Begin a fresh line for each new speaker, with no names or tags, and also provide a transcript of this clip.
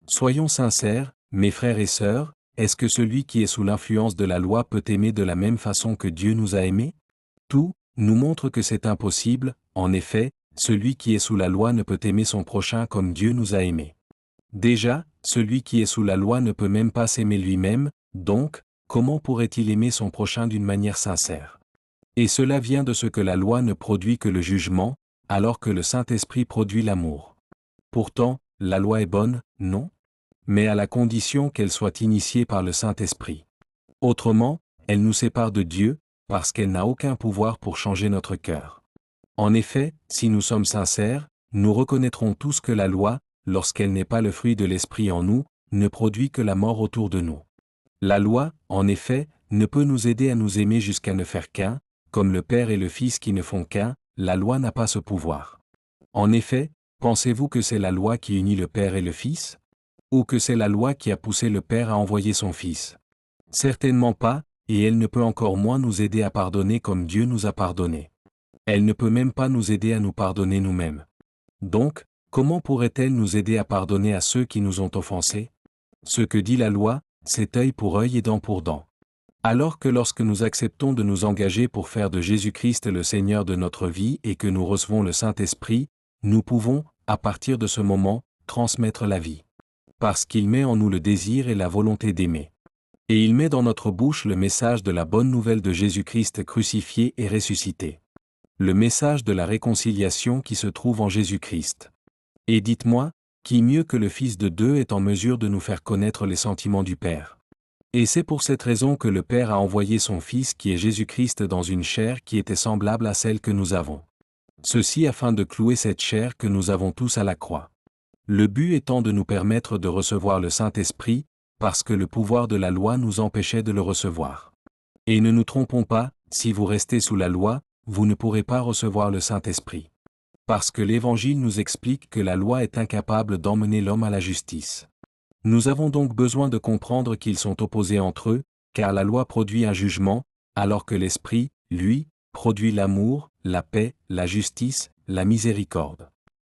Soyons sincères, mes frères et sœurs, est-ce que celui qui est sous l'influence de la loi peut aimer de la même façon que Dieu nous a aimés? Tout nous montre que c'est impossible, en effet, celui qui est sous la loi ne peut aimer son prochain comme Dieu nous a aimés. Déjà, celui qui est sous la loi ne peut même pas s'aimer lui-même, donc, comment pourrait-il aimer son prochain d'une manière sincère? Et cela vient de ce que la loi ne produit que le jugement, alors que le Saint-Esprit produit l'amour. Pourtant, la loi est bonne, non? Mais à la condition qu'elle soit initiée par le Saint-Esprit. Autrement, elle nous sépare de Dieu, parce qu'elle n'a aucun pouvoir pour changer notre cœur. En effet, si nous sommes sincères, nous reconnaîtrons tous que la loi, lorsqu'elle n'est pas le fruit de l'Esprit en nous, ne produit que la mort autour de nous. La loi, en effet, ne peut nous aider à nous aimer jusqu'à ne faire qu'un, comme le Père et le Fils qui ne font qu'un, la loi n'a pas ce pouvoir. En effet, pensez-vous que c'est la loi qui unit le Père et le Fils? Ou que c'est la loi qui a poussé le Père à envoyer son Fils? Certainement pas, et elle ne peut encore moins nous aider à pardonner comme Dieu nous a pardonné. Elle ne peut même pas nous aider à nous pardonner nous-mêmes. Donc, comment pourrait-elle nous aider à pardonner à ceux qui nous ont offensés? Ce que dit la loi, c'est œil pour œil et dent pour dent. Alors que lorsque nous acceptons de nous engager pour faire de Jésus-Christ le Seigneur de notre vie et que nous recevons le Saint-Esprit, nous pouvons, à partir de ce moment, transmettre la vie. Parce qu'il met en nous le désir et la volonté d'aimer. Et il met dans notre bouche le message de la bonne nouvelle de Jésus-Christ crucifié et ressuscité. Le message de la réconciliation qui se trouve en Jésus-Christ. Et dites-moi, qui mieux que le Fils de Dieu est en mesure de nous faire connaître les sentiments du Père? Et c'est pour cette raison que le Père a envoyé son Fils qui est Jésus-Christ dans une chair qui était semblable à celle que nous avons. Ceci afin de clouer cette chair que nous avons tous à la croix. Le but étant de nous permettre de recevoir le Saint-Esprit, parce que le pouvoir de la loi nous empêchait de le recevoir. Et ne nous trompons pas, si vous restez sous la loi, vous ne pourrez pas recevoir le Saint-Esprit. Parce que l'Évangile nous explique que la loi est incapable d'emmener l'homme à la justice. Nous avons donc besoin de comprendre qu'ils sont opposés entre eux, car la loi produit un jugement, alors que l'Esprit, lui, produit l'amour, la paix, la justice, la miséricorde.